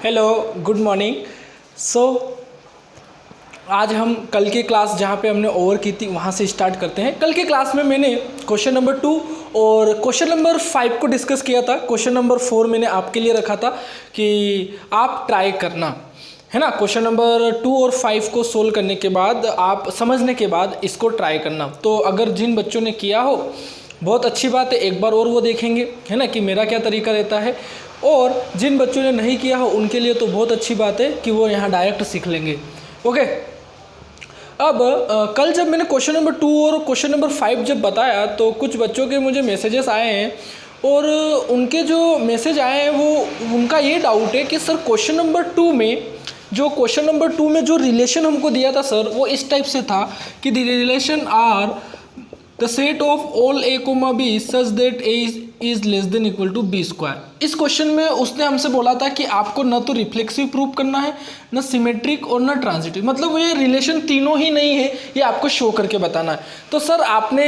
Hello, good morning. आज हम कल की क्लास जहाँ पे हमने ओवर की थी वहाँ से स्टार्ट करते हैं। कल की क्लास में मैंने क्वेश्चन नंबर 2 और क्वेश्चन नंबर 5 को डिस्कस किया था। क्वेश्चन नंबर 4 मैंने आपके लिए रखा था कि आप ट्राई करना, है ना। क्वेश्चन नंबर 2 और 5 को सोल्व करने के बाद, आप समझने के बाद इसको ट्राई करना। तो अगर जिन बच्चों ने किया हो बहुत अच्छी बात है, एक बार और वो देखेंगे, है ना, कि मेरा क्या तरीका रहता है। और जिन बच्चों ने नहीं किया हो उनके लिए तो बहुत अच्छी बात है कि वो यहाँ डायरेक्ट सीख लेंगे। ओके, अब कल जब मैंने क्वेश्चन नंबर 2 और क्वेश्चन नंबर 5 जब बताया तो कुछ बच्चों के मुझे मैसेजेस आए हैं और उनके जो मैसेज आए हैं वो उनका ये डाउट है कि सर क्वेश्चन नंबर 2 में जो रिलेशन हमको दिया था सर, वो इस टाइप से था कि the relation R the set of all a, b such that a is less than equal to b square. इस क्वेश्चन में उसने हमसे बोला था कि आपको न तो रिफ्लेक्सिव प्रूव करना है, न सिमेट्रिक और न ट्रांजिटिव, मतलब ये रिलेशन तीनों ही नहीं है, ये आपको शो करके बताना है। तो सर आपने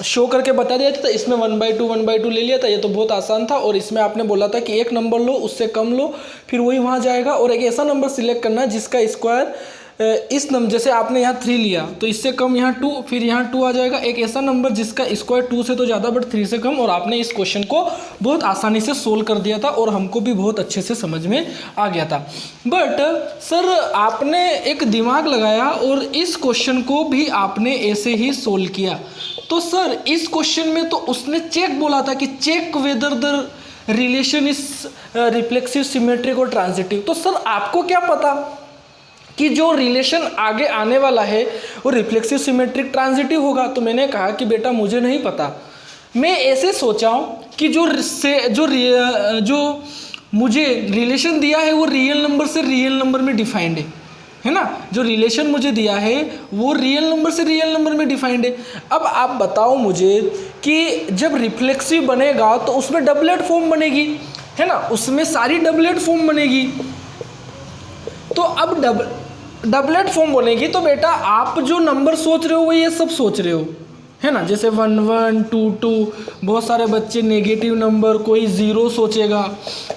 शो करके बता दिया था, तो इसमें 1/2 ले लिया था, ये तो बहुत आसान था। और इसमें आपने बोला था कि एक नंबर लो, उससे कम लो, फिर वही वहाँ जाएगा और एक ऐसा नंबर सिलेक्ट करना है जिसका स्क्वायर इस नंबर, जैसे आपने यहाँ 3 लिया तो इससे कम यहाँ 2, फिर यहाँ 2 आ जाएगा। एक ऐसा नंबर जिसका स्क्वायर 2 से तो ज़्यादा बट 3 से कम। और आपने इस क्वेश्चन को बहुत आसानी से सोल्व कर दिया था और हमको भी बहुत अच्छे से समझ में आ गया था। बट सर आपने एक दिमाग लगाया और इस क्वेश्चन को भी आपने ऐसे ही सोल्व किया। तो सर इस क्वेश्चन में तो उसने चेक बोला था कि check whether the relation is reflexive, symmetric और ट्रांजिटिव। तो सर आपको क्या पता कि जो रिलेशन आगे आने वाला है वो रिफ्लेक्सिव, सिमेट्रिक, ट्रांजिटिव होगा। तो मैंने कहा कि बेटा मुझे नहीं पता, मैं ऐसे सोचा हूँ कि जो मुझे रिलेशन दिया है वो रियल नंबर से रियल नंबर में डिफाइंड है ना। जो रिलेशन मुझे दिया है वो रियल नंबर से रियल नंबर में डिफाइंड है। अब आप बताओ मुझे कि जब रिफ्लेक्सिव बनेगा तो उसमें डबलेट फॉर्म बनेगी, है ना, उसमें सारी डबलेट फॉर्म बनेगी। तो अब डबलेट फॉर्म बनेगी तो बेटा आप जो नंबर सोच रहे हो वो ये सब सोच रहे हो, है ना, जैसे 1 1 2 2, बहुत सारे बच्चे नेगेटिव नंबर, कोई 0 सोचेगा,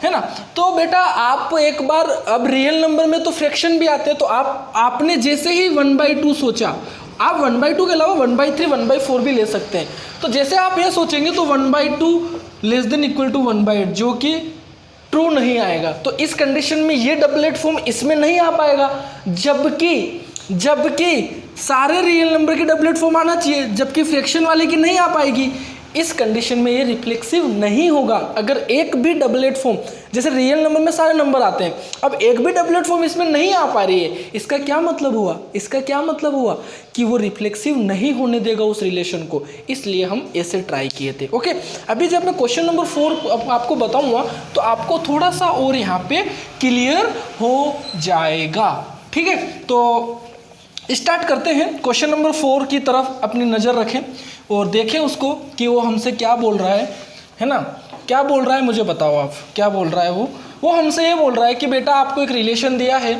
है ना। तो बेटा आप एक बार, अब रियल नंबर में तो फ्रैक्शन भी आते हैं, तो आपने जैसे ही 1/2 सोचा, आप 1/2 के अलावा 1/3 1/4 भी ले सकते हैं। तो जैसे आप ये सोचेंगे तो 1/2 लेस देन इक्वल टू 1/8, जो कि ट्रू नहीं आएगा। तो इस कंडीशन में ये डबलेट फॉर्म इसमें नहीं आ पाएगा, जबकि सारे रियल नंबर के डबलेट फॉर्म आना चाहिए, जबकि फ्रैक्शन वाले की नहीं आ पाएगी। इस कंडीशन में ये रिफ्लेक्सिव नहीं होगा। अगर एक भी डबलेट फॉर्म, जैसे रियल नंबर में सारे नंबर आते हैं, अब एक भी डबलेट फॉर्म इसमें नहीं आ पा रही है, इसका क्या मतलब हुआ कि वो रिफ्लेक्सिव नहीं होने देगा उस रिलेशन को। इसलिए हम ऐसे ट्राई किए थे। ओके, अभी जब मैं क्वेश्चन नंबर 4 आपको बताऊंगा तो आपको थोड़ा सा और यहाँ पे क्लियर हो जाएगा। ठीक है, तो स्टार्ट करते हैं। क्वेश्चन नंबर 4 की तरफ अपनी नज़र रखें और देखें उसको कि वो हमसे क्या बोल रहा है ना, क्या बोल रहा है मुझे बताओ आप, क्या बोल रहा है वो हमसे ये बोल रहा है कि बेटा आपको एक रिलेशन दिया है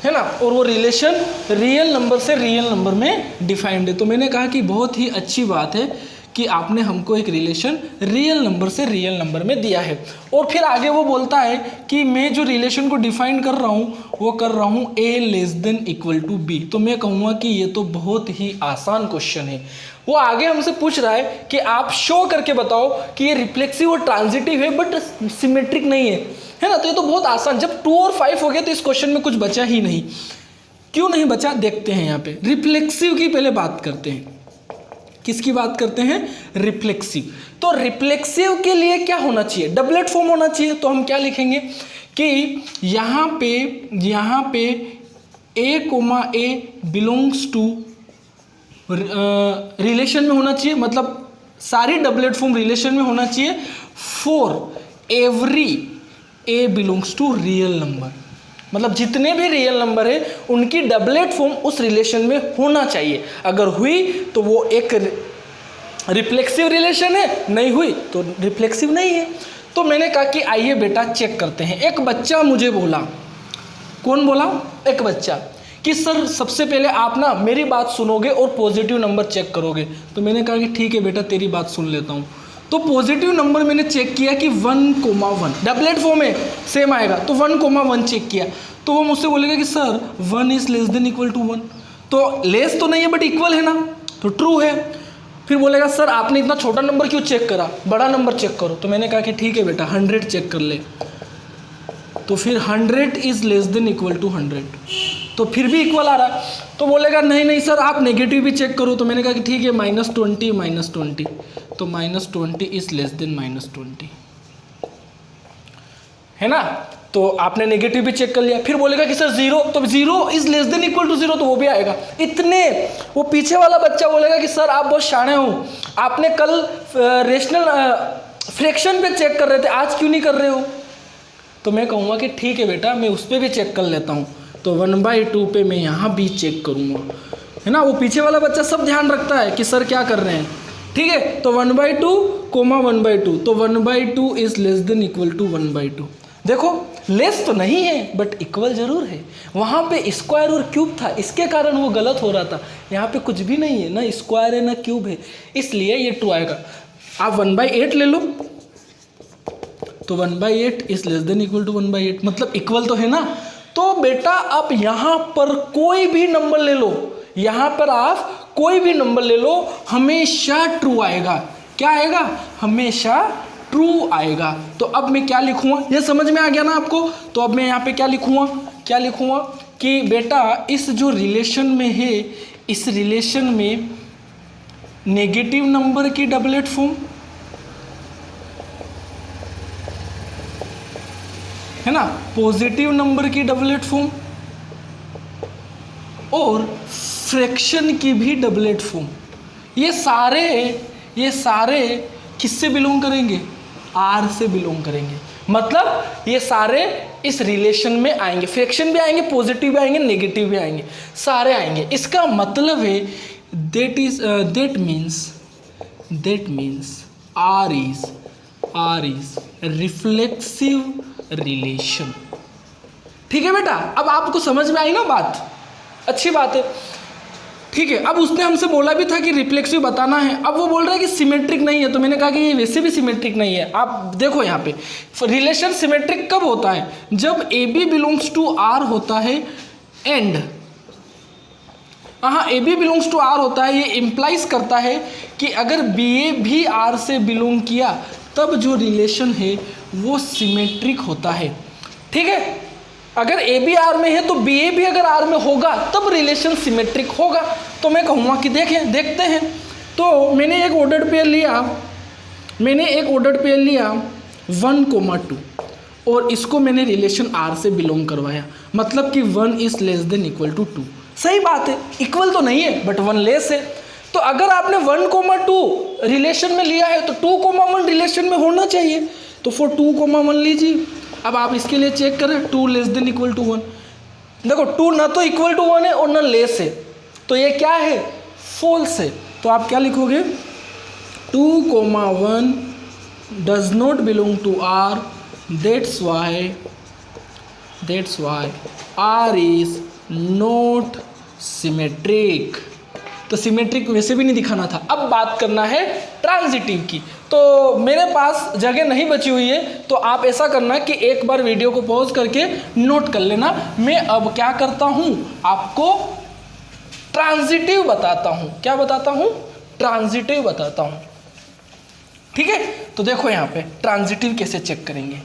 ना, और वो रिलेशन रियल नंबर से रियल नंबर में डिफाइंड है। तो मैंने कहा कि बहुत ही अच्छी बात है कि आपने हमको एक रिलेशन रियल नंबर से रियल नंबर में दिया है। और फिर आगे वो बोलता है कि मैं जो रिलेशन को डिफाइन कर रहा हूँ वो कर रहा हूँ a less than equal to b। तो मैं कहूँगा कि ये तो बहुत ही आसान क्वेश्चन है। वो आगे हमसे पूछ रहा है कि आप शो करके बताओ कि ये रिफ्लेक्सिव और ट्रांजिटिव है बट सिमेट्रिक नहीं है ना। तो ये तो बहुत आसान, जब 2 और 5 हो गए तो इस क्वेश्चन में कुछ बचा ही नहीं। क्यों नहीं बचा देखते हैं। यहाँ पे रिफ्लेक्सिव की पहले बात करते हैं। किसकी बात करते हैं? रिफ्लेक्सिव। तो रिफ्लेक्सिव के लिए क्या होना चाहिए? डबलेट फॉर्म होना चाहिए। तो हम क्या लिखेंगे कि यहाँ पे a, बिलोंग्स टू रिलेशन में होना चाहिए, मतलब सारी डबलेट फॉर्म रिलेशन में होना चाहिए for every a belongs to real number, मतलब जितने भी रियल नंबर है उनकी डबलेट फॉर्म उस रिलेशन में होना चाहिए। अगर हुई तो वो एक रिफ्लेक्सिव रिलेशन है, नहीं हुई तो रिफ्लेक्सिव नहीं है। तो मैंने कहा कि आइए बेटा चेक करते हैं। एक बच्चा मुझे बोला, कौन बोला? एक बच्चा, कि सर सबसे पहले आप ना मेरी बात सुनोगे और पॉजिटिव नंबर चेक करोगे। तो मैंने कहा कि ठीक है बेटा तेरी बात सुन लेता हूँ। तो पॉजिटिव नंबर मैंने चेक किया कि 1,1 डबलेट फॉर्म है, सेम आएगा, तो 1,1 चेक किया, तो वो मुझसे बोलेगा कि sir 1 is less than equal to 1, तो लेस तो नहीं है बट इक्वल है ना, तो ट्रू है। फिर बोलेगा सर आपने इतना छोटा नंबर क्यों चेक करा, बड़ा नंबर चेक करो। तो मैंने कहा कि ठीक है बेटा 100 चेक कर ले, तो फिर 100 is less than equal to 100, तो फिर भी इक्वल आ रहा है। तो बोलेगा नहीं नहीं सर आप नेगेटिव भी चेक करो। तो मैंने कहा कि ठीक है -20, तो -20 इज लेस देन -20, है ना। तो आपने नेगेटिव भी चेक कर लिया। फिर बोलेगा कि सर 0, तो 0 is less than equal to 0, तो वो भी आएगा। इतने वो पीछे वाला बच्चा बोलेगा कि सर आप बहुत शाणे हो, आपने कल रेशनल फ्रैक्शन पे चेक कर रहे थे, आज क्यों नहीं कर रहे हो। तो मैं कहूँगा कि ठीक है बेटा मैं उस पर भी चेक कर लेता हूँ, तो 1/2 पे मैं यहाँ भी चेक करूँगा, है ना। वो पीछे वाला बच्चा सब ध्यान रखता है कि सर क्या कर रहे हैं, ठीक है। तो 1/2, 1/2, तो 1/2 is less than equal to 1/2। देखो लेस तो नहीं है बट इक्वल जरूर है। वहाँ पे स्क्वायर और क्यूब था, इसके कारण वो गलत हो रहा था। यहाँ पे कुछ भी नहीं है, ना स्क्वायर है ना क्यूब है, इसलिए ये ट्रू आएगा। आप 1/8 ले लो, तो 1/8 is less than equal to 1/8, मतलब इक्वल तो है ना। तो बेटा आप यहाँ पर कोई भी नंबर ले लो, यहाँ पर आप कोई भी नंबर ले लो, हमेशा ट्रू आएगा। क्या आएगा, हमेशा ट्रू आएगा। तो अब मैं क्या लिखूँगा, ये समझ में आ गया ना आपको। तो अब मैं यहाँ पे क्या लिखूँगा कि बेटा इस जो रिलेशन में है, इस रिलेशन में नेगेटिव नंबर की डबलेट फॉर्म, है ना, पॉजिटिव नंबर की डबलेट फॉर्म और फ्रैक्शन की भी डबलेट फॉर्म, ये सारे किससे बिलोंग करेंगे, आर से बिलोंग करेंगे। मतलब ये सारे इस रिलेशन में आएंगे, फ्रैक्शन भी आएंगे, पॉजिटिव भी आएंगे, नेगेटिव भी आएंगे, सारे आएंगे। इसका मतलब है that means R is reflexive relation. ठीक है बेटा, अब आपको समझ में आई ना बात, अच्छी बात है। ठीक है, अब उसने हमसे बोला भी था कि रिफ्लेक्सिव बताना है, अब वो बोल रहा है कि सिमेट्रिक नहीं है। तो मैंने कहा कि ये वैसे भी सिमेट्रिक नहीं है। आप देखो यहाँ पे रिलेशन सिमेट्रिक कब होता है, जब a b belongs to R होता है एंड, हाँ a b belongs to R होता है, ये इम्प्लाइज करता है कि अगर बी ए भी आर से बिलोंग किया तब जो रिलेशन है वो सिमेट्रिक होता है। ठीक है, अगर ए बी आर में है तो बी ए भी अगर आर में होगा तब रिलेशन सिमेट्रिक होगा। तो मैं कहूँगा कि देखते हैं। तो मैंने एक ऑर्डर्ड पेयर लिया 1,2 और इसको मैंने रिलेशन आर से बिलोंग करवाया, मतलब कि 1 is less than equal to 2। सही बात है, इक्वल तो नहीं है बट 1 लेस है। तो अगर आपने 1,2 रिलेशन में लिया है तो 2,1 रिलेशन में होना चाहिए। तो फॉर 2,1 लीजिए। अब आप इसके लिए चेक करें, 2 लेस देन इक्वल टू 1। देखो 2 ना तो इक्वल टू 1 है और ना लेस है, तो ये क्या है, फॉल्स है। तो आप क्या लिखोगे, 2,1 does not belong to R, that's why R is not symmetric. तो सिमेट्रिक वैसे भी नहीं दिखाना था। अब बात करना है ट्रांजिटिव की। तो मेरे पास जगह नहीं बची हुई है, तो आप ऐसा करना कि एक बार वीडियो को पॉज करके नोट कर लेना। मैं अब क्या करता हूँ, आपको ट्रांजिटिव बताता हूँ। क्या बताता हूँ, ट्रांजिटिव बताता हूँ। ठीक है, तो देखो यहाँ पे ट्रांजिटिव कैसे चेक करेंगे।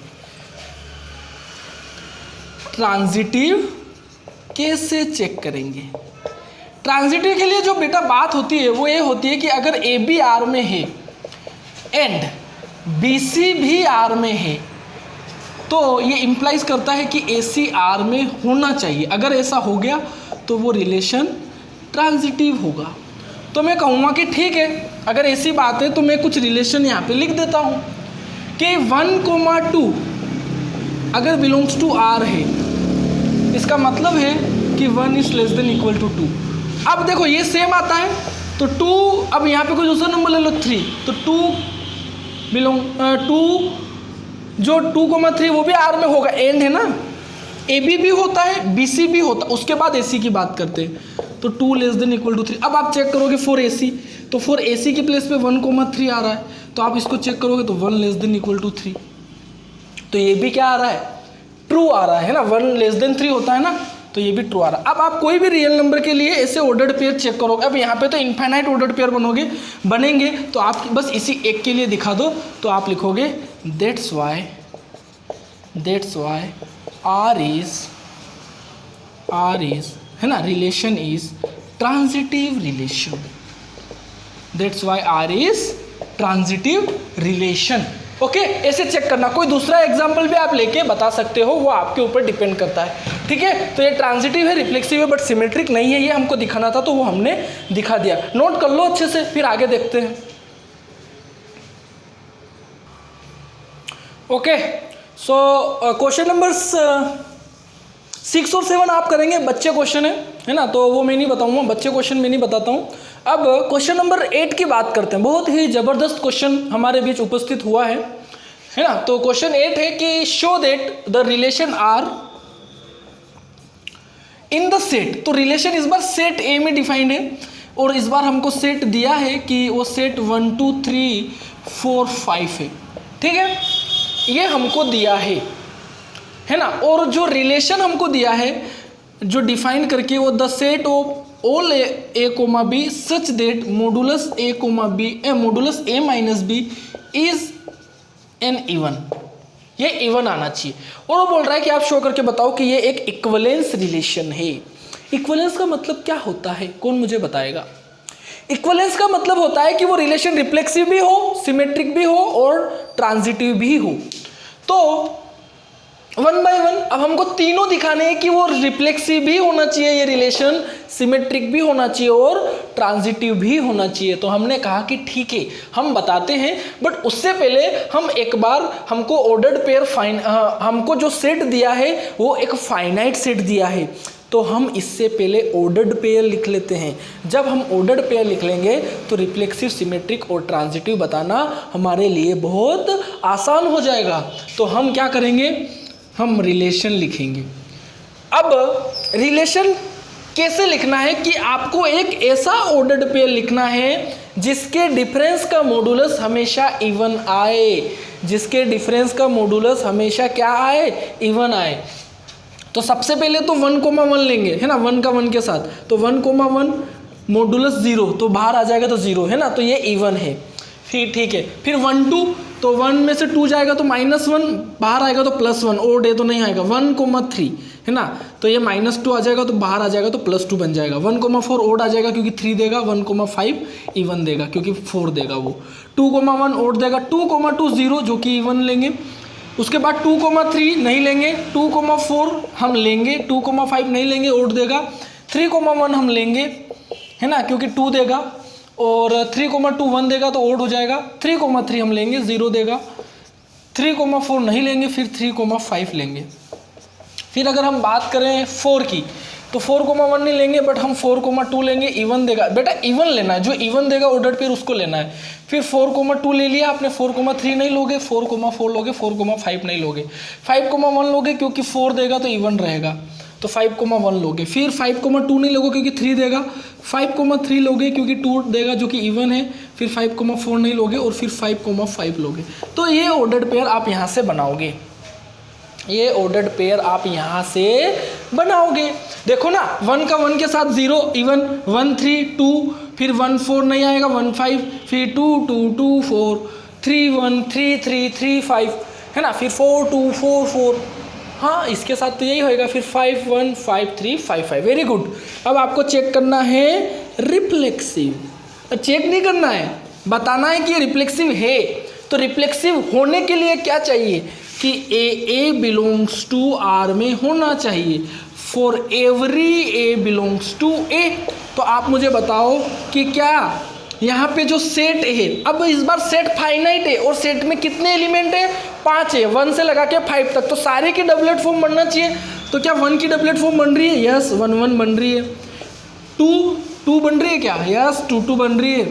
ट्रांजिटिव कैसे चेक करेंगे, ट्रांजिटिव के लिए जो बेटा बात होती है वो ये होती है कि अगर ए बी आर में है एंड बी सी भी आर में है तो ये इम्प्लाइज करता है कि ए सी आर में होना चाहिए। अगर ऐसा हो गया तो वो रिलेशन ट्रांजिटिव होगा। तो मैं कहूँगा कि ठीक है, अगर ऐसी बात है तो मैं कुछ रिलेशन यहाँ पे लिख देता हूँ कि 1,2 अगर बिलोंग्स टू आर है, इसका मतलब है कि 1 is less than equal to 2। अब देखो ये सेम आता है तो 2, अब यहाँ पे कोई दूसरा नंबर ले लो 3, तो 2 जो 2,3 वो भी आर में होगा, एंड है ना, ए बी भी होता है, बी सी भी होता है, उसके बाद ए सी की बात करते हैं। तो 2 लेस देन इक्वल टू 3। अब आप चेक करोगे फॉर ए सी, तो फॉर AC के प्लेस पे 1,3 आ रहा है, तो आप इसको चेक करोगे तो 1 लेस देन इक्वल टू 3, तो ये भी क्या आ रहा है, ट्रू आ रहा है ना, 1 लेस देन 3 होता है ना, तो ये भी ट्रू आ रहा है। अब आप कोई भी रियल नंबर के लिए ऐसे ऑर्डर्ड पेयर चेक करोगे, अब यहाँ पे तो इनफाइनाइट ऑर्डर्ड पेयर बनेंगे, तो आप बस इसी एक के लिए दिखा दो, तो आप लिखोगे दैट्स वाई R इज है ना, relation is transitive relation, that's why R is transitive relation. Okay, ऐसे चेक करना। कोई दूसरा एग्जाम्पल भी आप लेके बता सकते हो, वो आपके ऊपर डिपेंड करता है, ठीक है। तो ये ट्रांजिटिव है, रिफ्लेक्सिव है, बट सिमेट्रिक नहीं है, ये हमको दिखाना था तो वो हमने दिखा दिया। नोट कर लो अच्छे से, फिर आगे देखते हैं। ओके, सो क्वेश्चन नंबर 6 और 7 आप करेंगे, बच्चे क्वेश्चन है ना, तो वो मैं नहीं बताऊंगा, बच्चे क्वेश्चन मैं नहीं बताता हूँ। अब क्वेश्चन नंबर 8 की बात करते हैं। बहुत ही ज़बरदस्त क्वेश्चन हमारे बीच उपस्थित हुआ है ना। तो क्वेश्चन 8 है कि show that the relation R in the set. तो रिलेशन इस बार सेट ए में डिफाइंड है, और इस बार हमको सेट दिया है कि वो सेट 1 2 3 4 5 है, ठीक है, ये हमको दिया है ना। और जो रिलेशन हमको दिया है, जो डिफाइन करके, वो the set of all A comma B such that modulus a comma b modulus a minus b is an even, ये इवन आना चाहिए। और वो बोल रहा है कि आप शो करके बताओ कि ये एक इक्विवेलेंस रिलेशन है। इक्विवेलेंस का मतलब क्या होता है, कौन मुझे बताएगा? इक्विवेलेंस का मतलब होता है कि वो रिलेशन रिफ्लेक्सिव भी हो, सिमेट्रिक भी हो और ट्रांजिटिव भी हो। तो 1 बाय 1 अब हमको तीनों दिखाने हैं कि वो रिफ्लेक्सिव भी होना चाहिए ये रिलेशन, सिमेट्रिक भी होना चाहिए और ट्रांजिटिव भी होना चाहिए। तो हमने कहा कि ठीक है, हम बताते हैं, बट उससे पहले हम एक बार, हमको ऑर्डर्ड पेयर हमको जो सेट दिया है वो एक फाइनाइट सेट दिया है, तो हम इससे पहले ऑर्डर्ड पेयर लिख लेते हैं। जब हम ऑर्डर्ड पेयर लिख लेंगे तो रिफ्लेक्सिव, सिमेट्रिक और ट्रांजिटिव बताना हमारे लिए बहुत आसान हो जाएगा। तो हम क्या करेंगे, हम रिलेशन लिखेंगे। अब रिलेशन कैसे लिखना है कि आपको एक ऐसा ऑर्डर्ड पेयर लिखना है जिसके डिफरेंस का मॉडुलस हमेशा इवन आए, जिसके डिफरेंस का मॉडुलस हमेशा क्या आए, इवन आए। तो सबसे पहले तो 1,1 लेंगे, है ना, 1 का 1 के साथ, तो 1,1 मॉडुलस 0, तो बाहर आ जाएगा तो 0, है ना, तो ये इवन है। फिर ठीक है, फिर 1 2, तो 1 में से 2 जाएगा तो -1, बाहर आएगा तो +1, ओड है तो नहीं आएगा। 1,3 है ना, तो ये -2 आ जाएगा तो बाहर आ जाएगा तो +2 बन जाएगा। 1,4 ओड आ जाएगा क्योंकि 3 देगा, 1,5 इवन देगा क्योंकि 4 देगा वो। 2,1 ओड देगा, 2,2 0 जो कि इवन लेंगे। उसके बाद 2,3 नहीं लेंगे, 2,4 हम लेंगे, 2,5 नहीं लेंगे, ओड देगा। 3,1 हम लेंगे, है ना, क्योंकि 2 देगा, और 3,2 1 देगा तो ओड हो जाएगा। 3,3 हम लेंगे, 0 देगा। 3,4 नहीं लेंगे, फिर 3,5 लेंगे। फिर अगर हम बात करें 4 की, तो 4,1 नहीं लेंगे, बट हम 4,2 लेंगे, इवन देगा। बेटा इवन लेना है, जो इवन देगा ऑर्डर पे उसको लेना है। फिर 4,2 ले लिया आपने, 4,3 नहीं लोगे, 4,4 लोगे, 4,5 नहीं लोगे, 5,1 लोगे क्योंकि 4 देगा तो इवन रहेगा, तो 5,1 लोगे। फिर 5,2 नहीं लोगे क्योंकि 3 देगा, 5,3 लोगे क्योंकि 2 देगा जो कि इवन है, फिर 5,4 नहीं लोगे, और फिर 5,5 लोगे। तो ये ऑर्डर्ड पेयर आप यहाँ से बनाओगे, ये ऑर्डर्ड पेयर आप यहाँ से बनाओगे। देखो ना, 1 का 1 के साथ 0 इवन, 1 3 2, फिर 1 4 नहीं आएगा, 1 5, फिर 2 2 2 4, 3 1 3 3 3 5, है ना, फिर 4 2 4 4, हाँ इसके साथ तो यही होएगा। फिर 5 1 5 3 5 5, वेरी गुड। अब आपको चेक करना है रिफ्लेक्सिव, चेक नहीं करना है, बताना है कि ये रिफ्लेक्सिव है। तो रिफ्लेक्सिव होने के लिए क्या चाहिए कि ए बिलोंग्स टू आर में होना चाहिए, for every A belongs to A. तो आप मुझे बताओ कि क्या यहाँ पे जो सेट है, अब इस बार सेट फाइनाइट है, और सेट में कितने एलिमेंट है, 5 है, 1 से लगा के 5 तक, तो सारे की डबलेट फॉर्म बनना चाहिए। तो क्या 1 की डबलेट फॉर्म बन रही है? यस, 1 1 बन रही है। 2 बन रही है क्या? यस, 2 2 बन रही है।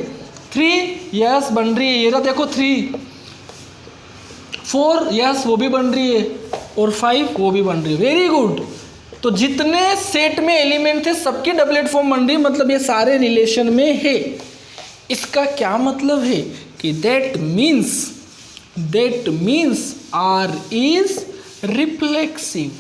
3 यस बन रही है, ये रहा देखो 3। 4 यस वो भी बन रही है, और 5 वो भी बन रही है, वेरी गुड। तो जितने सेट में एलिमेंट थे सबकी डबलेट फॉर्म बन रही है, मतलब ये सारे रिलेशन में है। इसका क्या मतलब है कि that means R is reflexive.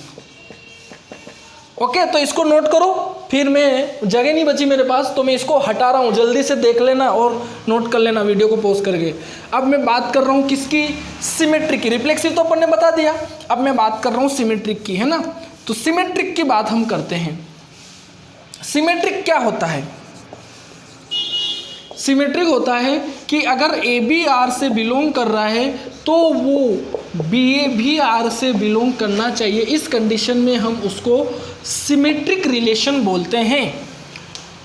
Okay, तो इसको नोट करो, फिर मैं जगह नहीं बची मेरे पास तो मैं इसको हटा रहा हूँ, जल्दी से देख लेना और नोट कर लेना वीडियो को पॉज करके। अब मैं बात कर रहा हूँ किसकी, सिमेट्रिक की। रिफ्लेक्सिव तो अपन ने बता दिया, अब मैं बात कर रहा हूँ सिमेट्रिक की, है ना। तो सिमेट्रिक की बात हम करते हैं। सिमेट्रिक क्या होता है? सिमेट्रिक होता है कि अगर ए बी आर से बिलोंग कर रहा है तो वो बी ए भी आर से बिलोंग करना चाहिए। इस कंडीशन में हम उसको सिमेट्रिक रिलेशन बोलते हैं।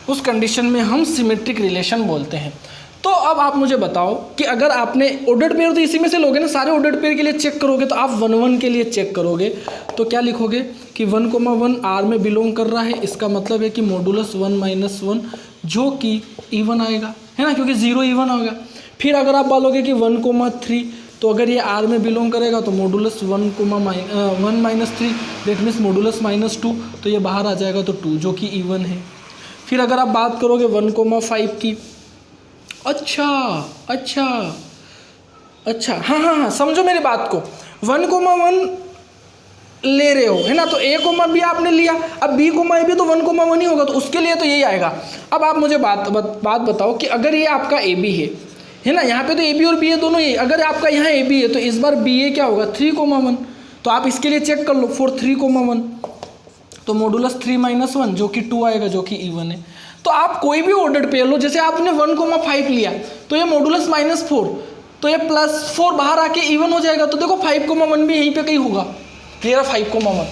उस कंडीशन में हम सिमेट्रिक रिलेशन बोलते हैं। तो अब आप मुझे बताओ कि अगर आपने ऑर्डर्ड पेयर तो इसी में से लोगे ना, सारे ऑर्डर्ड पेयर के लिए चेक करोगे तो आप 1 1 के लिए चेक करोगे तो क्या लिखोगे कि 1,1 आर में बिलोंग कर रहा है, इसका मतलब है कि मॉडुलस 1 - 1 जो कि इवन आएगा, है ना, क्योंकि 0 इवन होगा। फिर अगर आप बोलोगे कि 1,3 तो अगर ये आर में बिलोंग करेगा तो मॉडुलस 1 - 3 दैट मीन्स मॉडुलस -2, तो ये बाहर आ जाएगा तो 2 जो कि इवन है। फिर अगर आप बात करोगे 1,5 की, अच्छा, हाँ, समझो मेरी बात को। 1,1 ले रहे हो, है ना, तो ए कोमा बी आपने लिया, अब बी कोमा ए भी तो 1,1 ही होगा, तो उसके लिए तो यही आएगा। अब आप मुझे बात बताओ कि अगर ये आपका ए बी है ना, यहाँ पे तो ए बी और बी ए दोनों ही, अगर आपका यहाँ ए बी है तो इस बार बी ए क्या होगा 3,1, तो आप इसके लिए चेक कर लो फॉर 3,1 तो मॉडुलस 3 - 1 जो कि 2 आएगा जो कि इवन है। तो आप कोई भी ऑर्डर्ड पेयर लो, जैसे आपने 1,5 लिया तो ये मॉडुलस -4 तो ये +4 बाहर आके इवन हो जाएगा, तो देखो 5,1 भी यहीं पे कहीं होगा, ये रहा 5,1,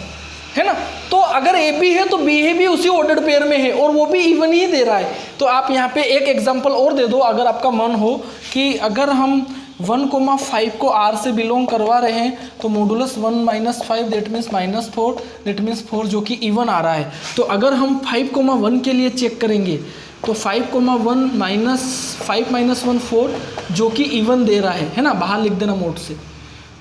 है ना। तो अगर ए बी है तो बी ए भी उसी ऑर्डर्ड पेयर में है और वो भी इवन ही दे रहा है। तो आप यहाँ पे एक एग्जांपल और दे दो अगर आपका मन हो कि अगर हम 1,5 को आर से बिलोंग करवा रहे हैं तो modulus 1 - 5 that means -4 that means 4 जो कि इवन आ रहा है। तो अगर हम 5,1 के लिए चेक करेंगे तो 5,1 - 5 - 1 4 जो कि इवन दे रहा है ना, बाहर लिख देना मोड से।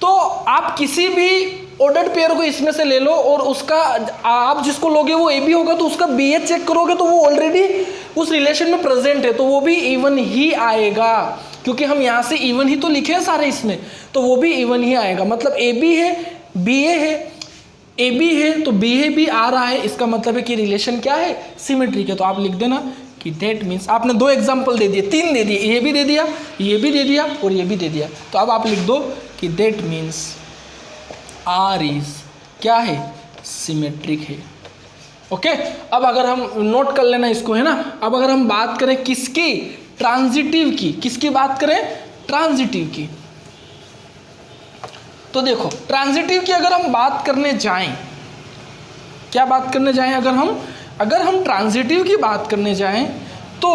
तो आप किसी भी ऑर्डर्ड पेयर को इसमें से ले लो और उसका आप जिसको लोगे वो ए बी होगा तो उसका बी ए चेक करोगे तो वो ऑलरेडी उस रिलेशन में प्रेजेंट है, तो वो भी इवन ही आएगा, क्योंकि हम यहाँ से इवन ही तो लिखे हैं सारे इसमें, तो वो भी इवन ही आएगा। मतलब ए बी है, बी ए है, ए बी है तो बी ए भी आ रहा है, इसका मतलब है कि रिलेशन क्या है, सिमेट्रिक है। तो आप लिख देना कि दैट मीन्स, आपने 2 एग्जाम्पल दे दिए, 3 दे दिए, ये भी दे दिया, ये भी दे दिया और ये भी दे दिया। तो अब आप लिख दो कि दैट मीन्स आर इज क्या है, सिमेट्रिक है। ओके, अब अगर हम नोट कर लेना इसको, है ना। अब अगर हम बात करें किसकी, ट्रांजिटिव की, किसकी बात करें, ट्रांजिटिव की। तो देखो ट्रांजिटिव की अगर हम बात करने जाएं, क्या बात करने जाएं, अगर हम ट्रांजिटिव की बात करने जाएं तो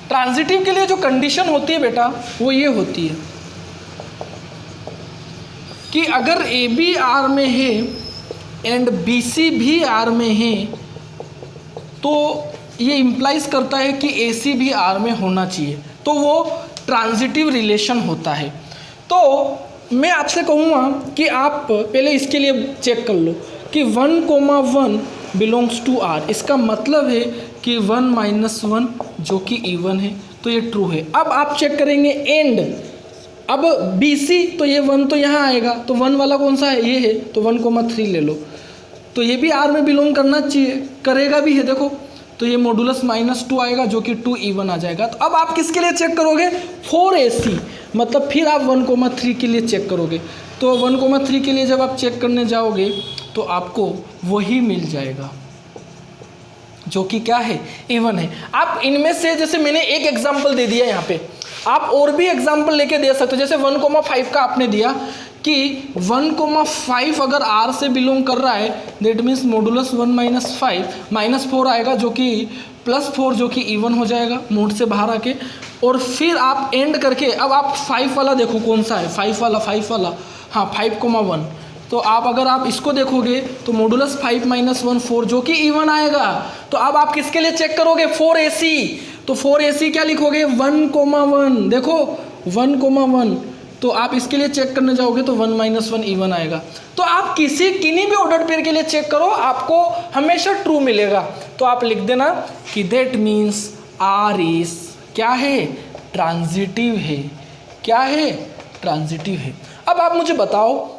ट्रांजिटिव के लिए जो कंडीशन होती है बेटा वो ये होती है कि अगर ए बी आर में है एंड बी सी भी आर में है तो ये इम्प्लाइज करता है कि ए सी भी आर में होना चाहिए, तो वो ट्रांजिटिव रिलेशन होता है। तो मैं आपसे कहूँगा कि आप पहले इसके लिए चेक कर लो कि 1,1 बिलोंग्स टू आर, इसका मतलब है कि 1 - 1 जो कि इवन है, तो ये ट्रू है। अब आप चेक करेंगे एंड, अब बी सी तो ये 1 तो यहाँ आएगा, तो 1 वाला कौन सा है, ये है, तो 1,3 ले लो, तो ये भी आर में बिलोंग करना चाहिए, करेगा भी है, देखो तो ये मॉडुलस -2 आएगा जो कि 2 इवन आ जाएगा। तो अब आप किसके लिए चेक करोगे, 4AC, मतलब फिर आप 1,3 के लिए चेक करोगे। तो 1,3 के लिए जब आप चेक करने जाओगे तो आपको वही मिल जाएगा जो कि क्या है, इवन है। आप इनमें से, जैसे मैंने एक एग्जाम्पल दे दिया यहाँ पे, आप और भी एग्जाम्पल लेके दे सकते हो। जैसे 1,5 का आपने दिया कि 1,5 अगर R से बिलोंग कर रहा है दैट मीन्स मॉडुलस 1 - 5 -4 आएगा जो कि +4 जो कि इवन हो जाएगा मोड से बाहर आके। और फिर आप एंड करके अब आप 5 वाला देखो कौन सा है, 5 वाला, हाँ 5,1। तो आप अगर आप इसको देखोगे तो मॉडुलस 5 - 1 4 जो कि इवन आएगा। तो अब आप किसके लिए चेक करोगे, 4AC, तो 4AC क्या लिखोगे, 1,1, देखो 1,1 तो आप इसके लिए चेक करने जाओगे तो 1 - 1 इवन आएगा। तो आप किन्हीं भी ऑर्डर पेयर के लिए चेक करो, आपको हमेशा ट्रू मिलेगा। तो आप लिख देना कि दैट मीन्स आर इज क्या है, ट्रांजिटिव है। क्या है, ट्रांजिटिव है। अब आप मुझे बताओ,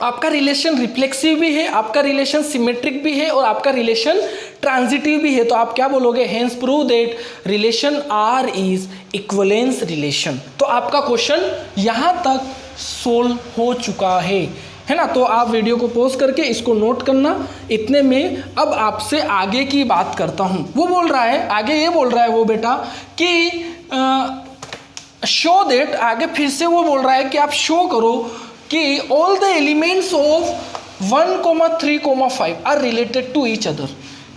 आपका रिलेशन रिफ्लेक्सिव भी है, आपका रिलेशन सिमेट्रिक भी है और आपका रिलेशन ट्रांजिटिव भी है, तो आप क्या बोलोगे, hence prove that relation R is equivalence relation. तो आपका क्वेश्चन यहाँ तक सोल्व हो चुका है ना। तो आप वीडियो को पॉज करके इसको नोट करना। इतने में अब आपसे आगे की बात करता हूँ। वो बोल रहा है, आगे ये बोल रहा है वो बेटा कि शो दैट, आगे फिर से वो बोल रहा है कि आप शो करो कि all the elements of 1, 3, 5 are related to each other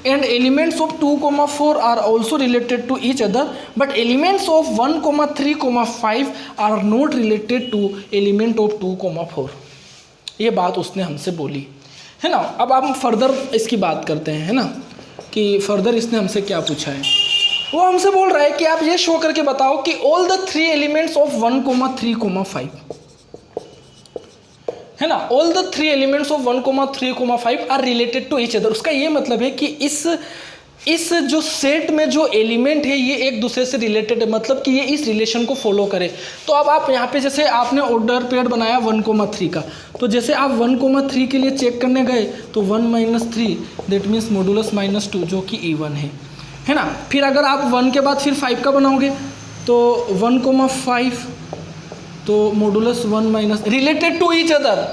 and elements of 2, 4 are also related to each other, but elements of 1, 3, 5 are not related to element of 2, 4। ये बात उसने हमसे बोली है ना। अब आप फर्दर इसकी बात करते हैं, है ना, कि फर्दर इसने हमसे क्या पूछा है। वो हमसे बोल रहा है कि आप ये शो करके बताओ कि ऑल द 3 एलिमेंट्स ऑफ 1, 3, 5, है ना, all the 3 elements of 1, 3, 5 are related to each other. उसका ये मतलब है कि इस जो सेट में जो एलिमेंट है ये एक दूसरे से रिलेटेड है, मतलब कि ये इस रिलेशन को फॉलो करे। तो अब आप यहाँ पे जैसे आपने ऑर्डर पेयर बनाया 1, 3 का, तो जैसे आप 1, 3 के लिए चेक करने गए तो 1 - 3 दैट मीन्स मॉडुलस -2 जो कि इवन है ना। फिर अगर आप 1 के बाद फिर 5 का बनाओगे तो 1, 5 तो modulus 1 - related to each other,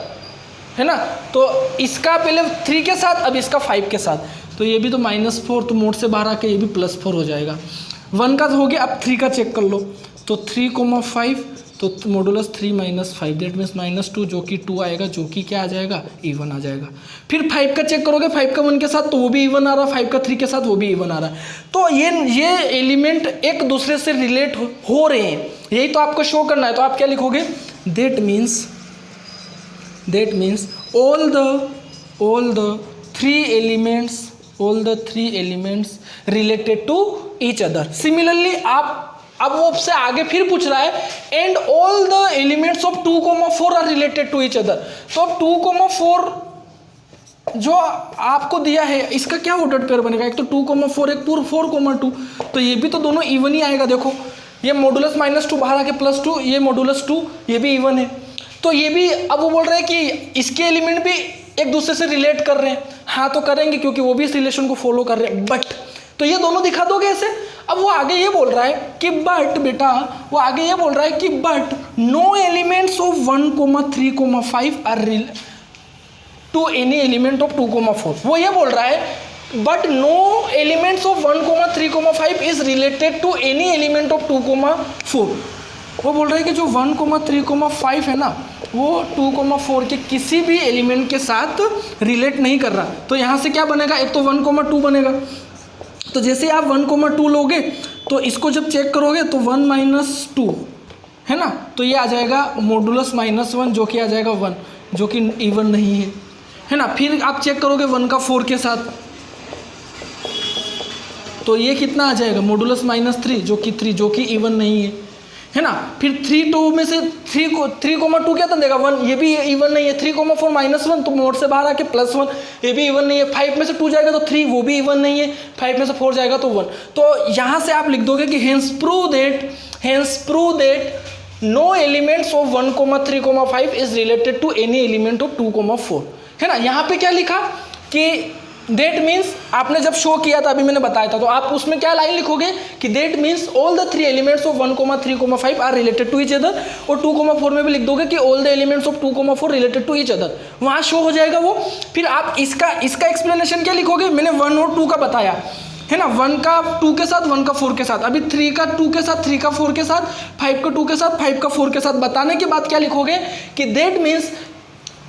है ना। तो इसका पहले 3 के साथ, अब इसका 5 के साथ, तो ये भी तो -4, तो मोड से बाहर आके ये भी +4 हो जाएगा। 1 का हो गया, अब 3 का चेक कर लो तो 3, 5 तो मॉडुलस 3 - 5 दैट मीन्स -2 जो कि 2 आएगा, जो कि क्या आ जाएगा, इवन आ जाएगा। फिर 5 का चेक करोगे, 5 का 1 के साथ तो वो भी इवन आ रहा, 5 का 3 के साथ वो भी इवन आ रहा। तो ये एलिमेंट एक दूसरे से रिलेट हो रहे हैं, यही तो आपको शो करना है। तो आप क्या लिखोगे, that means all the 3 elements related to each other। Similarly अब वो आपसे आगे फिर पूछ रहा है and all the elements of 2, 4 are related to each other. तो अब 2, 4 जो आपको दिया है इसका क्या ऑर्डर पेयर बनेगा, एक तो 2, 4, एक 4, 2, तो ये भी तो दोनों इवन ही आएगा। देखो ये मॉडुलस -2 बाहर आके +2, ये मॉडुलस 2, ये भी इवन है। तो ये भी, अब वो बोल रहे हैं कि इसके एलिमेंट भी एक दूसरे से रिलेट कर रहे हैं। हाँ तो करेंगे क्योंकि वो भी इस रिलेशन को फॉलो कर रहे हैं, बट तो ये दोनों दिखा दोगे ऐसे। अब वो आगे ये बोल रहा है कि बट बेटा, वो आगे ये बोल रहा है कि but no elements of 1, 3, 5 are to any element of 2, 4। वो ये बोल रहा है but no elements of 1, 3, 5 is related to any element of 2, 4। वो बोल रहा है कि जो 1, 3, 5 है ना, वो 2, 4 के किसी भी एलिमेंट के साथ रिलेट नहीं कर रहा। तो यहाँ से क्या बनेगा, एक तो 1, 2 बनेगा। तो जैसे आप 1, 2 लोगे तो इसको जब चेक करोगे तो 1 - 2 है ना, तो ये आ जाएगा मॉडुलस -1 जो कि आ जाएगा 1, जो कि इवन नहीं है ना। फिर आप चेक करोगे 1 का 4 के साथ तो ये कितना आ जाएगा, मॉडुलस -3 जो कि 3 जो कि इवन नहीं है ना। फिर 3, 2 में से 3, 2 क्या देगा 1, ये भी इवन नहीं है। 3, 4 -1 तो मोड से बाहर आके +1, ये भी इवन नहीं है। 5 में से 2 जाएगा तो 3, वो भी इवन नहीं है। 5 में से 4 जाएगा तो 1। तो यहाँ से आप लिख दोगे कि hence prove that no elements of 1, 3, 5 is related to any element of 2, 4, है ना। यहाँ पे क्या लिखा कि दैट मीन्स, आपने जब शो किया था अभी मैंने बताया था, तो आप उसमें क्या लाइन लिखोगे कि that means all the 3 elements of 1, 3, 5 are related to each other. और 2, 4 में भी लिख दोगे कि all the elements of 2, 4 related to each other, वहाँ शो हो जाएगा वो। फिर आप इसका एक्सप्लेनेशन क्या लिखोगे, मैंने 1 और 2 का बताया है ना, 1 का 2 के साथ, 1 का 4 के साथ, अभी 3 का 2 के साथ, 3 का 4 के साथ, 5 का 2 के साथ, 5 का 4 के साथ बताने के बाद क्या लिखोगे कि that means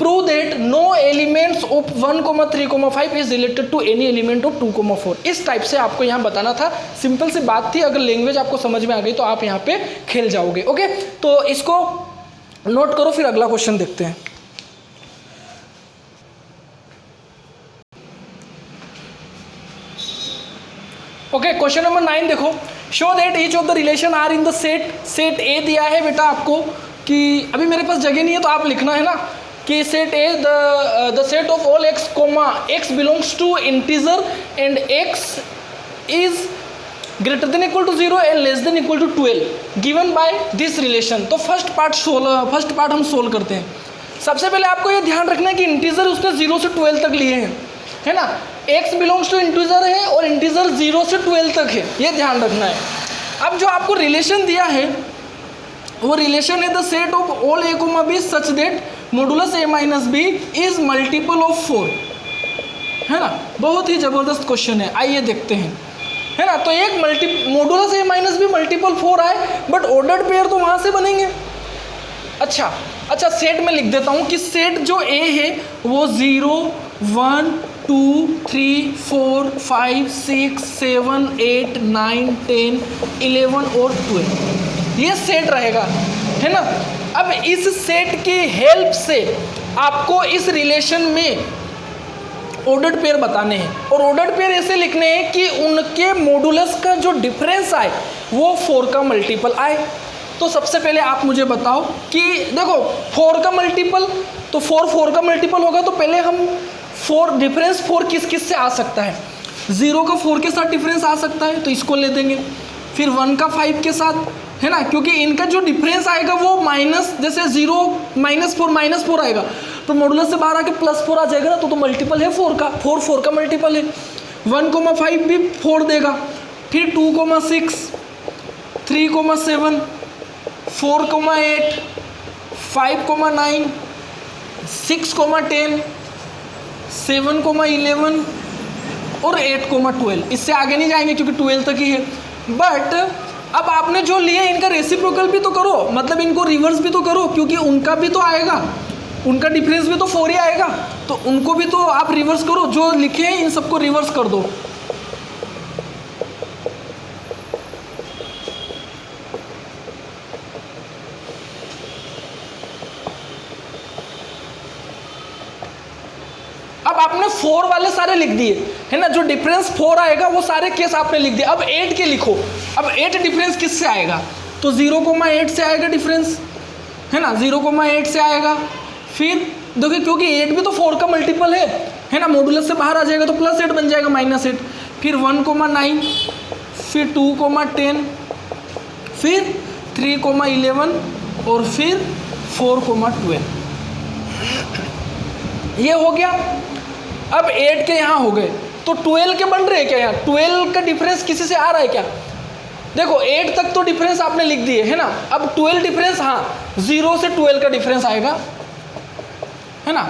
prove that no elements of 1, 3, 5 is related to any element of 2, 4। इस टाइप से आपको यहाँ बताना था। सिंपल सी बात थी, अगर लैंग्वेज आपको समझ में आ गई तो आप यहाँ पे खेल जाओगे। ओके, तो इसको नोट करो, फिर अगला क्वेश्चन देखते हैं। ओके, क्वेश्चन नंबर 9 देखो, show that each of the relation R in the set A दिया है बेटा आपको कि अभी मेरे पास जगह नहीं है तो आप लिखना है ना कि set A the set of all x comma x belongs to integer and x is greater than equal to 0 and less than equal to 12 given by this relation. तो फर्स्ट पार्ट हम सोल्व करते हैं। सबसे पहले आपको ये ध्यान रखना है कि इंटीजर उसने 0 से 12 तक लिए हैं, है ना। x बिलोंग्स टू इंटीजर है और इंटीजर 0 से 12 तक है, ये ध्यान रखना है। अब जो आपको रिलेशन दिया है वो रिलेशन है the set of all a comma B such that modulus a minus b is multiple of 4, है ना। बहुत ही ज़बरदस्त क्वेश्चन है, आइए देखते हैं, है ना। तो एक modulus a minus be multiple 4 आए, बट ऑर्डर्ड पेयर तो वहाँ से बनेंगे। अच्छा सेट में लिख देता हूँ कि सेट जो A है वो 0 1 2 3 4 5 6 7 8 9 10 11 और 12 ये सेट रहेगा, है ना। अब इस सेट की हेल्प से आपको इस रिलेशन में ऑर्डर्ड पेयर बताने हैं और ऑर्डर्ड पेयर ऐसे लिखने हैं कि उनके मॉडुलस का जो डिफरेंस आए वो 4 का मल्टीपल आए। तो सबसे पहले आप मुझे बताओ कि देखो 4 का मल्टीपल, तो 4 का मल्टीपल होगा, तो पहले हम 4 डिफरेंस 4 किस से आ सकता है, 0 का 4 के साथ डिफरेंस आ सकता है, तो इसको ले देंगे। फिर 1 का 5 के साथ, है ना, क्योंकि इनका जो डिफरेंस आएगा वो माइनस, जैसे 0 -4 आएगा तो मॉडुलस से बाहर आके +4 आ जाएगा ना, तो मल्टीपल है 4 का, 4 का मल्टीपल है। 1,5 भी 4 देगा। फिर 2,6 3,7 4,8 5,9 6,10 7,11 और 8,12। इससे आगे नहीं जाएंगे क्योंकि 12 तक ही है। बट अब आपने जो लिए इनका रेसिप्रोकल भी तो करो, मतलब इनको रिवर्स भी तो करो, क्योंकि उनका भी तो आएगा, उनका डिफरेंस भी तो 4 ही आएगा, तो उनको भी तो आप रिवर्स करो। जो लिखे हैं इन सबको रिवर्स कर दो। अब आपने 4 वाले सारे लिख दिए, है ना, जो डिफरेंस 4 आएगा वो सारे केस आपने लिख दिए। अब 8 के लिखो। अब 8 डिफरेंस किससे आएगा, तो 0,8 से आएगा डिफरेंस, है ना, 0,8 से आएगा। फिर देखिए क्योंकि 8 भी तो 4 का मल्टीपल है ना, मॉडुलस से बाहर आ जाएगा तो +8 बन जाएगा -8। फिर 1,9, फिर 2,10, फिर 3,11 और फिर 4,12। ये हो गया। अब 8 के यहाँ हो गए, तो 12 के बन रहे हैं क्या यहाँ, 12 का डिफरेंस किसी से आ रहा है क्या। देखो 8 तक तो डिफरेंस आपने लिख दिए, है ना। अब 12 डिफरेंस, हाँ 0 से 12 का डिफरेंस आएगा, है ना।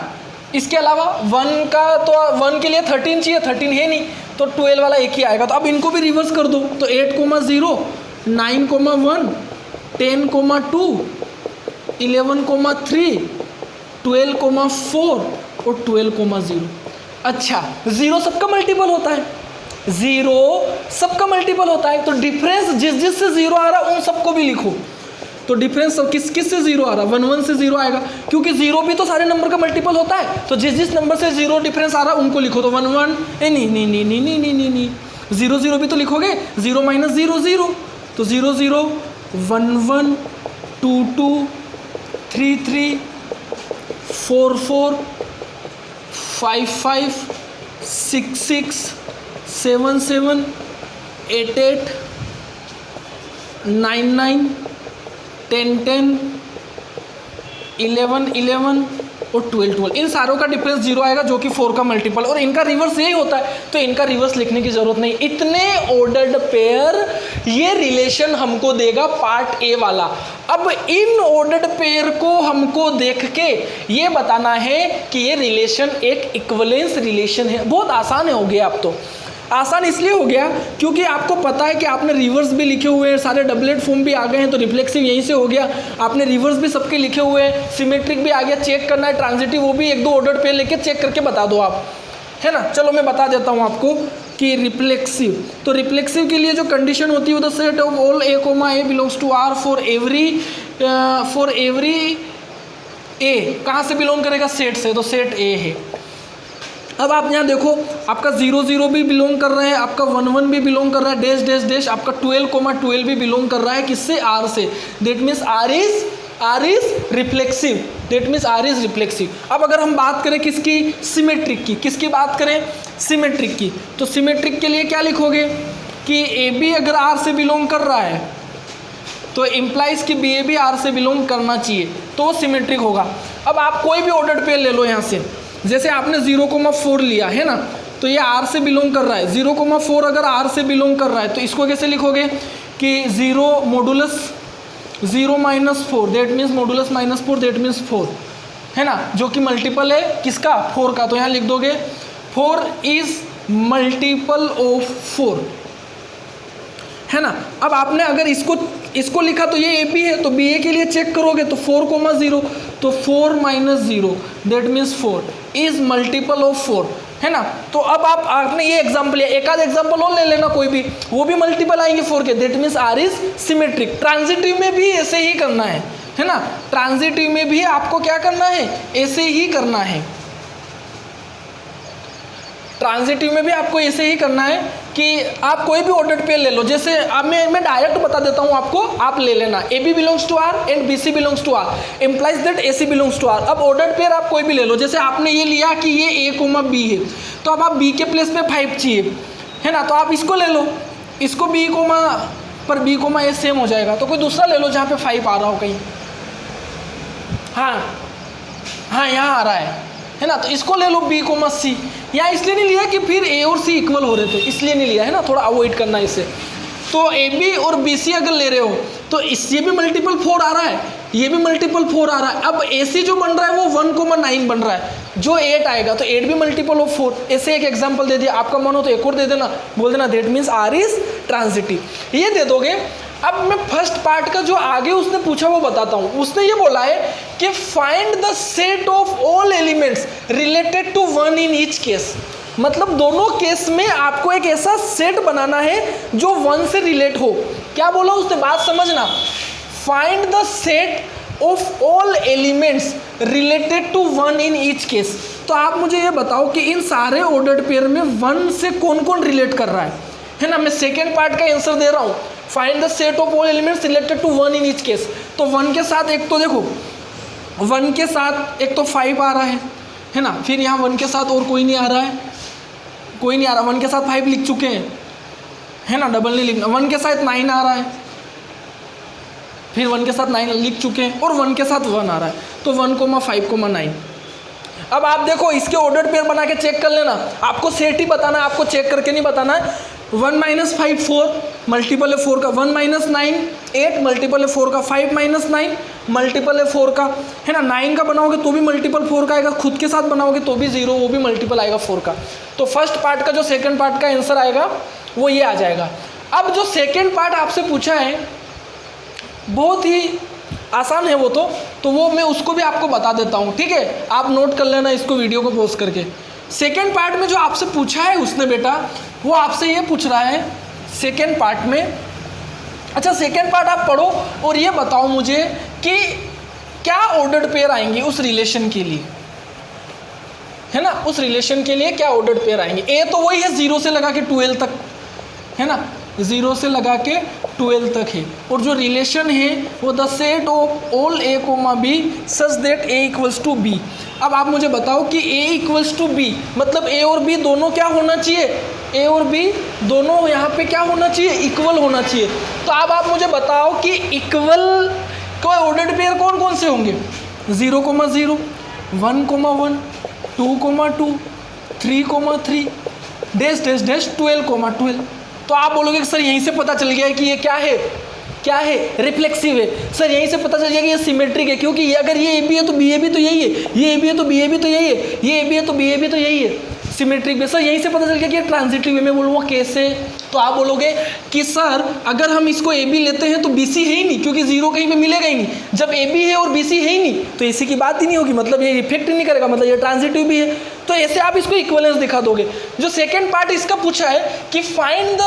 इसके अलावा 1 का, तो 1 के लिए 13 चाहिए, 13 है नहीं, तो 12 वाला एक ही आएगा। तो अब इनको भी रिवर्स कर दो, तो 8,0 9,1 10,2 11,3 12,4 और 12,0। अच्छा 0 सबका मल्टीपल होता है, 0 सबका मल्टीपल होता है, तो डिफरेंस जिस से 0 आ रहा है उन सबको भी लिखो। तो डिफरेंस किस से 0 आ रहा है, 1 से 0 आएगा, क्योंकि 0 भी तो सारे नंबर का मल्टीपल होता है। तो जिस नंबर से 0 डिफरेंस आ रहा है उनको लिखो। तो 1 नहीं 0 भी तो लिखोगे, 0 - 0 0, तो 0 0 1 1 2 2 3 3 4 4 5 5 6 6 7 7 8 8 9 9 10 10 11 11 और 12 12। इन सारों का डिफरेंस 0 आएगा, जो कि 4 का मल्टीपल, और इनका रिवर्स यही होता है, तो इनका रिवर्स लिखने की जरूरत नहीं। इतने ऑर्डर्ड पेयर ये रिलेशन हमको देगा पार्ट ए वाला। अब इन ऑर्डर्ड पेयर को हमको देख के ये बताना है कि ये रिलेशन एक इक्विवेलेंस रिलेशन है। बहुत आसान हो गया। अब तो आसान इसलिए हो गया क्योंकि आपको पता है कि आपने रिवर्स भी लिखे हुए हैं, सारे डबलेट फॉर्म भी आ गए हैं, तो रिफ्लेक्सिव यहीं से हो गया। आपने रिवर्स भी सबके लिखे हुए हैं, सिमेट्रिक भी आ गया, चेक करना है ट्रांजिटिव, वो भी 1-2 ऑर्डर पे लेके चेक करके बता दो आप, है ना। चलो मैं बता देता हूँ आपको कि रिफ्लेक्सिव, तो रिफ्लेक्सिव के लिए जो कंडीशन होती है, the set of all a, a belongs to R for every a, कहाँ से बिलोंग करेगा, सेट से, तो सेट A है। अब आप यहाँ देखो, आपका 0 0 भी बिलोंग कर रहा है, आपका 1 1 भी बिलोंग कर रहा है, डैश डैश डैश, आपका 12, 12 भी बिलोंग कर रहा है, किससे, R से। That means R is R is reflexive, that means R is reflexive. अब अगर हम बात करें किसकी, सिमेट्रिक की, किसकी बात करें, सिमेट्रिक की, तो सिमेट्रिक के लिए क्या लिखोगे कि ए बी अगर आर से बिलोंग कर रहा है तो इम्प्लाइज कि बी ए भी आर से बिलोंग करना चाहिए, तो वो सिमेट्रिक होगा। अब आप कोई भी ऑर्डर्ड पेयर ले लो यहाँ से, जैसे आपने 0,4 लिया है ना, तो ये आर से बिलोंग कर रहा है, 0,4 अगर आर से बिलोंग कर रहा है तो इसको कैसे लिखोगे कि 0 modulus 0 - 4, that means modulus -4, that means 4 है ना, जो कि मल्टीपल है किसका, 4 का। तो यहाँ लिख दोगे 4 इज मल्टीपल ऑफ 4 है ना। अब आपने अगर इसको लिखा तो ये ए बी है, तो बी ए के लिए चेक करोगे तो 4,0, तो 4 - 0 that means 4 is multiple of 4 है ना। तो अब आपने ये एग्जाम्पल लिया, एक आध एग्जाम्पल और ले लेना कोई भी, वो भी मल्टीपल आएंगे 4 के, that means R is symmetric. Transitive में भी ऐसे ही करना है ना, ट्रांजिटिव में भी आपको क्या करना है, ऐसे ही करना है। ट्रांजिटिव में भी आपको ऐसे ही करना है कि आप कोई भी ऑर्डर्ड पेयर ले लो, जैसे अब मैं डायरेक्ट बता देता हूँ आपको, आप ले लेना a b belongs to R and b c belongs to R implies that a c belongs to R. अब ऑर्डर्ड पेयर आप कोई भी ले लो, जैसे आपने ये लिया कि ये ए कोमा बी है, तो अब आप बी के प्लेस पे 5 चाहिए है ना, तो आप इसको ले लो, इसको बी कोमा पर बी कोमा ए सेम हो जाएगा, तो कोई दूसरा ले लो जहाँ पे 5 आ रहा हो कहीं, हाँ यहाँ आ रहा है ना, तो इसको ले लो बी कोमा सी। यहाँ इसलिए नहीं लिया कि फिर ए और सी इक्वल हो रहे थे, इसलिए नहीं लिया है ना, थोड़ा अवॉइड करना इसे। तो ए बी और बी सी अगर ले रहे हो तो ये भी मल्टीपल 4 आ रहा है, ये भी मल्टीपल 4 आ रहा है। अब ए सी जो बन रहा है वो 1,9 बन रहा है, जो 8 आएगा तो 8 भी मल्टीपल ऑफ 4। ऐसे एक एग्जाम्पल दे दिया, आपका मन हो तो एक और दे देना, बोल देना that means R is transitive, ये दे दोगे। अब मैं फर्स्ट पार्ट का जो आगे उसने पूछा वो बताता हूँ। उसने ये बोला है कि find the set of all elements related to 1 in each case, मतलब दोनों केस में आपको एक ऐसा सेट बनाना है जो 1 से रिलेट हो। क्या बोला उसने, बात समझना, find the set of all elements related to 1 in each case. तो आप मुझे ये बताओ कि इन सारे ऑर्डर्ड पेयर में 1 से कौन कौन रिलेट कर रहा है ना। मैं सेकेंड पार्ट का आंसर दे रहा हूँ, find the set of all elements related to 1 in each case. तो 1 के साथ एक तो देखो 1 के साथ एक तो 5 आ रहा है ना, फिर यहाँ 1 के साथ और कोई नहीं आ रहा है, कोई नहीं आ रहा, 1 के साथ 5 लिख चुके हैं है ना, डबल नहीं लिखना। 1 के साथ 9 आ रहा है, फिर 1 के साथ 9 लिख चुके हैं, और 1 के साथ 1 आ रहा है, तो 1,5,9। अब आप देखो इसके ऑर्डर्ड पेयर बना के चेक कर लेना, आपको सेट ही बताना है, आपको चेक करके नहीं बताना है। 1 - 5 4 मल्टीपल है 4 का, 1 - 9 8 मल्टीपल है 4 का, 5 - 9 मल्टीपल है 4 का है ना। 9 का बनाओगे तो भी मल्टीपल 4 का आएगा, खुद के साथ बनाओगे तो भी 0, वो भी मल्टीपल आएगा 4 का। तो फर्स्ट पार्ट का जो सेकंड पार्ट का आंसर आएगा वो ये आ जाएगा। अब जो सेकंड पार्ट आपसे पूछा है बहुत ही आसान है वो तो वो मैं उसको भी आपको बता देता हूँ, ठीक है, आप नोट कर लेना इसको वीडियो को पॉज करके। सेकेंड पार्ट में जो आपसे पूछा है उसने बेटा, वो आपसे ये पूछ रहा है सेकेंड पार्ट में। अच्छा सेकेंड पार्ट आप पढ़ो और ये बताओ मुझे कि क्या ऑर्डर्ड पेयर आएंगे उस रिलेशन के लिए, है ना, उस रिलेशन के लिए क्या ऑर्डर्ड पेयर आएंगे। ए तो वही है 0 से लगा के 12 तक है ना, 0 से लगा के 12 तक है, और जो रिलेशन है वो the set of all A comma B such that A equals to B. अब आप मुझे बताओ कि ए इक्वल्स टू बी मतलब ए और बी दोनों क्या होना चाहिए, ए और बी दोनों यहाँ पे क्या होना चाहिए, इक्वल होना चाहिए। तो अब आप मुझे बताओ कि इक्वल कोई ऑर्डर्ड पेयर कौन कौन से होंगे, 0,0 1,1 2,2 3,3 डैश डैश डैश 12,12। तो आप बोलोगे कि सर यहीं से पता चल गया है कि ये क्या है रिफ्लेक्सिव है। सर यहीं से पता चल गया कि ये सिमेट्रिक है, क्योंकि ये अगर ये ए बी है तो बी ए भी तो यही है, ये ए बी है तो बी ए भी तो यही है, ये ए बी है तो बी ए भी तो यही है, सिमेट्रिक में। सर यहीं से पता चल गया कि ये ट्रांजिटिव है। मैं बोलूँगा कैसे, तो आप बोलोगे कि सर अगर हम इसको ए बी लेते हैं तो बी सी है ही नहीं, क्योंकि 0 कहीं पे मिलेगा ही नहीं। जब ए बी है और बी सी है ही नहीं तो ए सी की बात ही नहीं होगी, मतलब ये इफेक्ट नहीं करेगा, मतलब ये ट्रांजिटिव भी है। तो ऐसे आप इसको इक्वलेंस दिखा दोगे। जो सेकेंड पार्ट इसका पूछा है कि find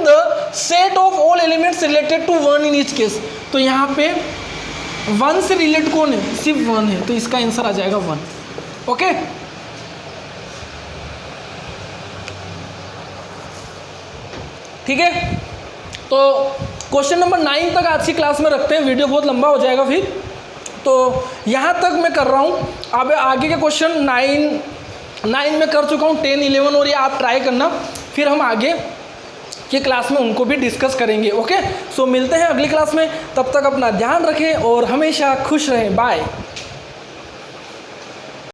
the set of all elements related to 1 in each case, तो यहाँ पे 1 से रिलेट कौन है, सिर्फ 1 है, तो इसका आंसर आ जाएगा 1। ओके ठीक है, तो क्वेश्चन नंबर 9 तक आज की क्लास में रखते हैं, वीडियो बहुत लंबा हो जाएगा फिर। तो यहाँ तक मैं कर रहा हूँ। अब आगे के क्वेश्चन 9 में कर चुका हूँ, 10, 11 और ये आप ट्राई करना, फिर हम आगे की क्लास में उनको भी डिस्कस करेंगे। ओके, सो मिलते हैं अगली क्लास में, तब तक अपना ध्यान रखें और हमेशा खुश रहें। बाय।